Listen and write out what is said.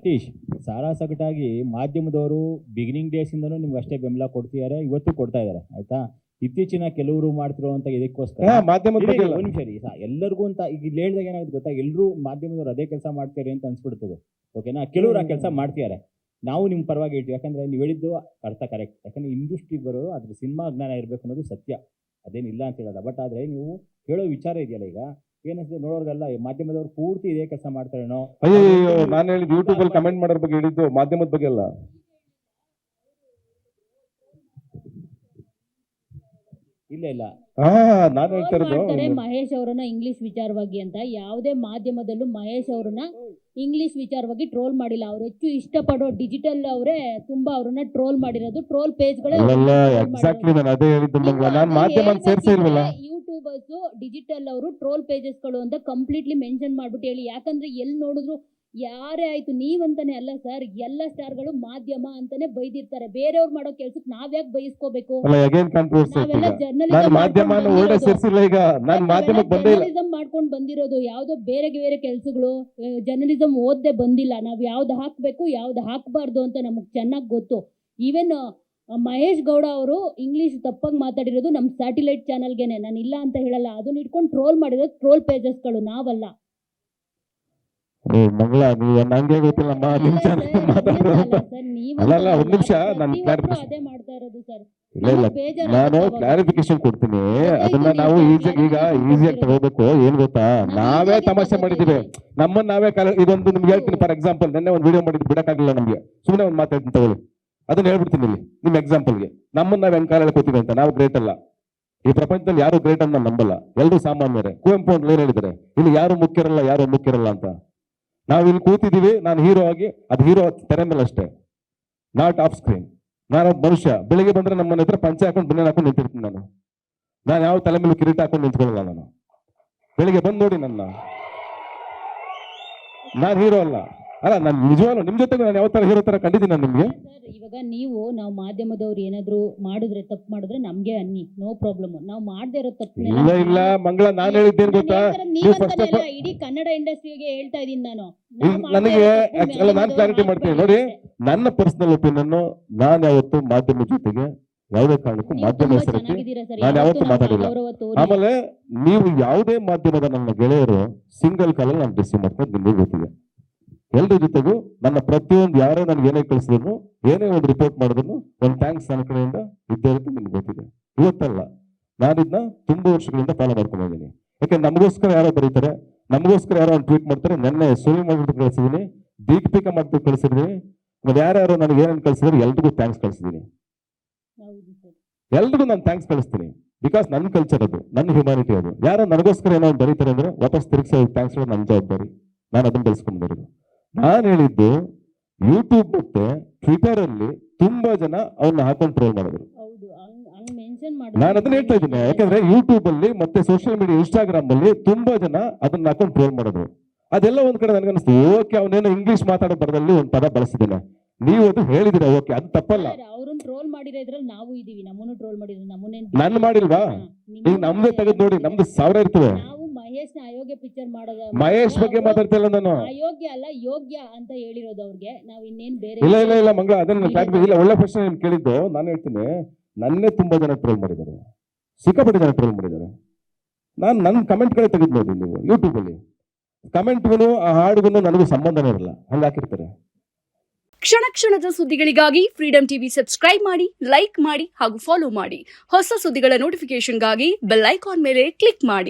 ಸತೀಶ್, ಸಾರಾಸಗಟಾಗಿ ಮಾಧ್ಯಮದವರು ಬಿಗಿನಿಂಗ್ ಡೇಸಿಂದನೂ ನಿಮ್ಗೆ ಅಷ್ಟೇ ಬೆಂಬಲ ಕೊಡ್ತಿದ್ದಾರೆ, ಇವತ್ತು ಕೊಡ್ತಾ ಇದ್ದಾರೆ. ಆಯ್ತಾ, ಇತ್ತೀಚಿನ ಕೆಲವರು ಮಾಡ್ತಿರುವಂತ ಇದಕ್ಕೋಸ್ಕರ ಮಾಧ್ಯಮದ ಬಗ್ಗೆ ಒಂದು ನಿಮಿಷ ರೀ, ಎಲ್ಲರಿಗೂ ಅಂತ ಈಗ ಇಲ್ಲಿ ಹೇಳಿದಾಗ ಏನಾಗುತ್ತೆ ಗೊತ್ತಾ, ಎಲ್ಲರೂ ಮಾಧ್ಯಮದವ್ರು ಅದೇ ಕೆಲಸ ಮಾಡ್ತಾರೆ ಅಂತ ಅನ್ಸ್ಬಿಡ್ತದೆ. ಓಕೆನಾ, ಕೆಲವರು ಆ ಕೆಲಸ ಮಾಡ್ತಿದ್ದಾರೆ. ನಾವು ನಿಮ್ಮ ಪರವಾಗಿ ಹೇಳ್ತೀವಿ, ಯಾಕಂದ್ರೆ ನೀವು ಹೇಳಿದ್ದು ಅರ್ಥ ಕರೆಕ್ಟ್. ಯಾಕಂದ್ರೆ ಇಂಡಸ್ಟ್ರಿಗೆ ಬರೋರು ಅದ್ರ ಸಿನಿಮಾ ಜ್ಞಾನ ಇರಬೇಕು ಅನ್ನೋದು ಸತ್ಯ, ಅದೇನಿಲ್ಲ ಅಂತ ಹೇಳೋಲ್ಲ. ಬಟ್ ಆದ್ರೆ ನೀವು ಹೇಳೋ ವಿಚಾರ ಇದೆಯಲ್ಲ, ಈಗ ಏನಿಸ್ತದೆ ನೋಡೋರ್ಗೆಲ್ಲ ಮಾಧ್ಯಮದವ್ರು ಪೂರ್ತಿ ಇದೇ ಕೆಲಸ ಮಾಡ್ತಾರೇನೋ. ಅಯ್ಯೋ, ನಾನು ಹೇಳಿದ್ದು ಯೂಟ್ಯೂಬ್ ಅಲ್ಲಿ ಕಮೆಂಟ್ ಮಾಡೋರ ಬಗ್ಗೆ ಹೇಳಿದ್ದು, ಮಾಧ್ಯಮದ ಬಗ್ಗೆ ಅಲ್ಲ. ಇಲ್ಲ ನಾನು ಹೇಳ್ತಾ ಇರೋದು ಮಹೇಶ್ ಅವರನ್ನ ಇಂಗ್ಲಿಷ್ ವಿಚಾರವಾಗಿ ಅಂತ ಯಾವುದೇ ಮಾಧ್ಯಮದಲ್ಲೂ ಮಹೇಶ್ ಅವ್ರನ್ನ ಇಂಗ್ಲಿಷ್ ವಿಚಾರವಾಗಿ ಟ್ರೋಲ್ ಮಾಡಿಲ್ಲ. ಅವ್ರು ಹೆಚ್ಚು ಇಷ್ಟಪಡೋ ಡಿಜಿಟಲ್ ಅವರೇ ತುಂಬಾ ಅವ್ರನ್ನ ಟ್ರೋಲ್ ಮಾಡಿರೋದು. ಟ್ರೋಲ್ ಪೇಜ್ಗಳೇ ಎಕ್ಸಾಕ್ಟ್ಲಿ ನಾನು ಅದೇ ಹೇಳಿದ್ದು. ನಾನು ಮಾಧ್ಯಮ ಸೇರಿಸಿಲ್ವಲ್ಲ, ಯೂಟ್ಯೂಬರ್ಸ್ ಡಿಜಿಟಲ್ ಅವರು ಟ್ರೋಲ್ ಪೇಜಸ್ಗಳು ಅಂತ ಕಂಪ್ಲೀಟ್ಲಿ ಮೆನ್ಷನ್ ಮಾಡ್ಬಿಟ್ಟು ಹೇಳಿ. ಯಾಕಂದ್ರೆ ಎಲ್ಲಿ ನೋಡಿದ್ರು ಯಾರೇ ಆಯ್ತು, ನೀವಂತಾನೆ ಅಲ್ಲ ಸರ್, ಎಲ್ಲ ಸ್ಟಾರ್ಗಳು ಮಾಧ್ಯಮ ಅಂತಾನೆ ಬೈದಿರ್ತಾರೆ. ಬೇರೆಯವ್ರು ಮಾಡೋ ಕೆಲ್ಸಕ್ಕೆ ನಾವ್ಯಾಕೆ ಬೈಸ್ಕೋಬೇಕು? ಜರ್ನಲಿಸಂ ಮಾಡ್ಕೊಂಡು ಬಂದಿರೋದು, ಯಾವ್ದೋ ಬೇರೆ ಕೆಲ್ಸಗಳು, ಜರ್ನಲಿಸಂ ಓದ್ದೆ ಬಂದಿಲ್ಲ. ನಾವ್ ಯಾವ್ದು ಹಾಕ್ಬೇಕು ಯಾವ್ದು ಹಾಕ್ಬಾರ್ದು ಅಂತ ನಮಗ್ ಚೆನ್ನಾಗ್ ಗೊತ್ತು. ಈವನ್ ಮಹೇಶ್ ಗೌಡ ಅವರು ಇಂಗ್ಲಿಷ್ ತಪ್ಪಾಗಿ ಮಾತಾಡಿರೋದು ನಮ್ಮ ಸ್ಯಾಟಿಲೈಟ್ ಚಾನಲ್ಗೆನೆ, ನಾನು ಇಲ್ಲ ಅಂತ ಹೇಳಲ್ಲ. ಅದನ್ನ ಇಟ್ಕೊಂಡು ಟ್ರೋಲ್ ಮಾಡಿರೋದು ಟ್ರೋಲ್ ಪೇಜಸ್ಗಳು, ನಾವಲ್ಲ. ಮಂಗಳ, ನೀವು ನಂಗೆ ಗೊತ್ತಿಲ್ಲಮ್ಮ ನಿಮ್ ಚಾನಲ್ ಮಾತಾಡೋದು. ಅಲ್ಲ ಒಂದ್ ನಿಮಿಷ, ನಾನು ನಾನು ಕ್ಲಾರಿಫಿಕೇಶನ್ ಕೊಡ್ತೀನಿ. ಅದನ್ನ ನಾವು ಈಸಿಯಾಗಿ ತಗೋಬೇಕು. ಏನ್ ಗೊತ್ತಾ, ನಾವೇ ತಮಾಷೆ ಮಾಡಿದೀವಿ, ನಮ್ಮನ್ನ ನಾವೇ ಇದೊಂದು ನಿಮ್ಗೆ ಹೇಳ್ತೀನಿ. ಫಾರ್ ಎಕ್ಸಾಂಪಲ್, ನೆನ್ನೆ ಒಂದು ವಿಡಿಯೋ ಮಾಡಿದ್ ಬಿಡಕ್ಕಾಗಲಿಲ್ಲ ನಮ್ಗೆ, ಸುಮ್ಮನೆ ಒಂದು ಮಾತಾಡ್ತೀನಿ ತಗೊಳ್ಳಿ. ಅದನ್ನ ಹೇಳ್ಬಿಡ್ತೀನಿ ಇಲ್ಲಿ ನಿಮ್ ಎಕ್ಸಾಂಪಲ್ಗೆ. ನಮ್ಮನ್ನ ನಾವ್ ಹೆಂಗ್ ಕಾಲ ಕೂತೀವಿ ಅಂತ. ನಾವು ಗ್ರೇಟ್ ಅಲ್ಲ, ಈ ಪ್ರಪಂಚದಲ್ಲಿ ಯಾರು ಗ್ರೇಟ್ ಅಂತ ನಂಬಲ್ಲ, ಎಲ್ಲರೂ ಸಾಮಾನ್ಯರೇ. ಕುವೆಂಪು ಅಂತ ಏನ್ ಹೇಳಿದ್ದಾರೆ, ಇಲ್ಲಿ ಯಾರು ಮುಖ್ಯರಲ್ಲ ಯಾರು ಮುಖ್ಯರಲ್ಲ ಅಂತ. ನಾವ್ ಇಲ್ಲಿ ಕೂತಿದೀವಿ, ನಾನು ಹೀರೋ ಆಗಿ, ಅದು ಹೀರೋ ತೆರೆ ಮೇಲೆ ಅಷ್ಟೇ, ನಾಟ್ ಆಫ್ ಸ್ಕ್ರೀನ್. ನಾನು ಮನುಷ್ಯ, ಬೆಳಿಗ್ಗೆ ಬಂದ್ರೆ ನಮ್ಮ ಮನೆ ಹತ್ರ ಪಂಚೆ ಹಾಕೊಂಡು ಬನ್ನೇನ್ ಹಾಕೊಂಡು ನಿಂತಿರ್ತೀನಿ. ನಾನು ಯಾವ ತಲೆ ಮೇಲೆ ಕಿರೀಟ ಹಾಕೊಂಡು ನಿಂತ್ಕೊಳ್ಳಲ್ಲ. ನಾನು ಬೆಳಿಗ್ಗೆ ಬಂದು ನೋಡಿ ನಾನು ಹೀರೋ ಅಲ್ಲ. ನಾನು ನಿಜವಾಗ್ಲೂ ನಿಮ್ ಜೊತೆಗೆ ನಾನು ಯಾವ ತರ ಹೀರೋ ತರ ಕಂಡಿದ್ದೀನಿ ನಾನು ನಿಮ್ಗೆ. ಇವಾಗ ನಾವು ಮಾಧ್ಯಮದವ್ರು ಏನಾದ್ರು ಮಾಡಿದ್ರೆ, ತಪ್ಪು ಮಾಡಿದ್ರೆ ನಮ್ಗೆ ಅನ್ನಿ, ನೋ ಪ್ರಾಬ್ಲಮ್. ನಾವು ಮಾಡದೇ ಇರೋ ತಪ್ಪು ಇಲ್ಲ ಮಂಗಳ, ನಾನು ಹೇಳಿದ್ದೇನು ಗೊತ್ತಾ, ಇಡೀ ಕನ್ನಡ ಇಂಡಸ್ಟ್ರಿಗೆ ಹೇಳ್ತಾ ಇದೀನಿ ನಾನು. ನನಗೆ ನಾನು ಕ್ಲಾರಿಟಿ ಮಾಡ್ತೀನಿ ನೋಡಿ. ನನ್ನ ಪರ್ಸನಲ್ ಒಪಿನಿಯನ್, ನಾನು ಯಾವತ್ತು ಮಾಧ್ಯಮ ಜೊತೆಗೆ ಯಾವುದೇ ಕಾರಣಕ್ಕೂ ಮಾಧ್ಯಮ ಹೆಸರಕ್ಕೆ ನಾನು ಯಾವತ್ತೂ ಮಾತಾಡಿಲ್ಲ. ಆಮೇಲೆ ನೀವು ಯಾವುದೇ ಮಾಧ್ಯಮದ ನನ್ನ ಗೆಳೆಯರು ಸಿಂಗಲ್ ಕಾಲಲ್ಲಿ ನಾನು ರಿಸೀವ್ ಮಾಡ್ಕೊಂಡು ನಿಮ್ಗೆ ಗೊತ್ತಿದೆ. ಎಲ್ಲರ ಜೊತೆಗೂ ನನ್ನ ಪ್ರತಿಯೊಂದು ಯಾರೇ ನನಗೆ ಏನೇ ಕಳಿಸಿದ್ರು, ಏನೇ ಒಂದು ರಿಪೋರ್ಟ್ ಮಾಡಿದ್ರು, ಒಂದು ಥ್ಯಾಂಕ್ಸ್ ನನ್ನ ಕಡೆಯಿಂದ ಇದ್ದೇ ಇರುತ್ತೆ. ನಿಮ್ಗೆ ಗೊತ್ತಿದೆ. ಇವತ್ತಲ್ಲ, ನಾನಿದ್ನ ತುಂಬಾ ವರ್ಷಗಳಿಂದ ಫಾಲೋ ಮಾಡ್ಕೊಂಡಿದ್ದೀನಿ. ಯಾಕೆ ನಮಗೋಸ್ಕರ ಯಾರೋ ಬರೀತಾರೆ, ನಮಗೋಸ್ಕರ ಯಾರೋ ಒಂದು ಟ್ವೀಟ್ ಮಾಡ್ತಾರೆ. ನೆನ್ನೆ ಸುನಿ ಮಾಡ್ಬಿಟ್ಟು ಕಳಿಸಿದೀನಿ, ದೀಪಿಕಾ ಮಾಡ್ಬಿಟ್ಟು ಕಳಿಸಿದೀನಿ. ಮತ್ತೆ ಯಾರ್ಯಾರೋ ನನಗೆ ಏನೇನು ಕಳಿಸಿದ್ರು ಎಲ್ರಿಗೂ ಥ್ಯಾಂಕ್ಸ್ ಕಳಿಸಿದೀನಿ. ಎಲ್ರಿಗೂ ನಾನು ಥ್ಯಾಂಕ್ಸ್ ಕಳಿಸ್ತೀನಿ. ಬಿಕಾಸ್ ನನ್ನ ಕಲ್ಚರ್ ಅದು, ನನ್ನ ಹ್ಯುಮ್ಯಾನಿಟಿ ಅದು. ಯಾರೋ ನನಗೋಸ್ಕರ ಏನೋ ಬರೀತಾರೆ ಅಂದ್ರೆ ವಾಪಸ್ ತಿರುಗಿಸೋ ಥ್ಯಾಂಕ್ಸ್ ನನ್ನ ಜವಾಬ್ದಾರಿ. ನಾನು ಅದನ್ನ ಬೆಳೆಸ್ಕೊಂಡ್ಬರೋದು. ನಾನು ಹೇಳಿದ್ದು, ಯೂಟ್ಯೂಬ್ ಮತ್ತೆ ಟ್ವಿಟರ್ ಅಲ್ಲಿ ತುಂಬಾ ಜನ ಅವ್ರನ್ನ ಹಾಕೊಂಡು ಟ್ರೋಲ್ ಮಾಡಿದ್ರು. ನಾನು ಅದನ್ನ ಹೇಳ್ತಾ ಇದ್ದೀನಿ. ಯಾಕಂದ್ರೆ ಯೂಟ್ಯೂಬ್ ಅಲ್ಲಿ ಮತ್ತೆ ಸೋಷಿಯಲ್ ಮೀಡಿಯಾ ಇನ್ಸ್ಟಾಗ್ರಾಮ್ ಅಲ್ಲಿ ತುಂಬಾ ಜನ ಅದನ್ನ ಹಾಕೊಂಡು ಟ್ರೋಲ್ ಮಾಡಿದ್ರು. ಅದೆಲ್ಲ ಒಂದ್ ಕಡೆ ನನಗನ್ನಿಸ್ತು, ಓಕೆ ಅವನೇನೋ ಇಂಗ್ಲಿಷ್ ಮಾತಾಡೋ ಬರದಲ್ಲಿ ಒಂದು ಪದ ಬಳಸಿದ್ದೇನೆ, ನೀವು ಅದು ಹೇಳಿದಿರ, ಓಕೆ ಅದು ತಪ್ಪಲ್ಲ. ಅವ್ರನ್ನ ಟ್ರೋಲ್ ಮಾಡಿರೋದ್ರಲ್ಲಿ ನಾವು ಇದೀವಿ, ನಮ್ಮನ್ನು ಟ್ರೋಲ್ ಮಾಡಿದ್ರು, ನಮ್ಮನ್ನೇನು ನಾನು ಮಾಡಿಲ್ವಾ? ಈಗ ನಮ್ದೇ ತೆಗೆದು ನೋಡಿ, ನಮ್ದು 1000 ಇರ್ತವೆ. ಮಹೇಶ್ ನ ಅಯೋಗ್ಯ ಪಿಕ್ಚರ್ ಮಾಡೋದು, ಮಹೇಶ್ ಬಗ್ಗೆ ಮಾತಾಡ್ತಿಲ್ಲ ನಾನು. ಅಯೋಗ್ಯ ಅಲ್ಲ ಯೋಗ್ಯ ಅಂತ ಹೇಳಿರೋದು ಅವ್ರಿಗೆ. ನಾವ್ ಇನ್ನೇನ್ ಬೇರೆ ಇಲ್ಲ ಮಂಗಳ, ಅದನ್ನ ಇಲ್ಲ. ಒಳ್ಳೆ ಪ್ರಶ್ನೆ ನಿಮ್ಗೆ ಕೇಳಿದ್ದು. ನಾನು ಹೇಳ್ತೀನಿ, ನನ್ನೇ ತುಂಬಾ ಜನ ಟ್ರೋಲ್ ಮಾಡಿದ್ದಾರೆ, ಸಿಕ್ಕಾಪಟ್ಟೆ ಜನ ಟ್ರೋಲ್ ಮಾಡಿದ್ದಾರೆ. ನಾನು ನನ್ನ ಕಮೆಂಟ್ ಕಡೆ ತೆಗೆದು ನೋಡಿ, ನೀವು ಯೂಟ್ಯೂಬ್ ಅಲ್ಲಿ ಕಮೆಂಟ್ಗೂ ಆ ಹಾಡುಗೂ ನನಗೂ ಸಂಬಂಧನೇ ಇರಲ್ಲ, ಹಂಗೆ ಹಾಕಿರ್ತಾರೆ. ಕ್ಷಣ ಕ್ಷಣದ ಸುದ್ದಿಗಳಿಗಾಗಿ ಫ್ರೀಡಂ ಟಿವಿ ಸಬ್ಸ್ಕ್ರೈಬ್ ಮಾಡಿ, ಲೈಕ್ ಮಾಡಿ ಹಾಗೂ ಫಾಲೋ ಮಾಡಿ. ಹೊಸ ಸುದ್ದಿಗಳ ನೋಟಿಫಿಕೇಶನ್ಗಾಗಿ ಬೆಲ್ ಐಕಾನ್ ಮೇಲೆ ಕ್ಲಿಕ್ ಮಾಡಿ.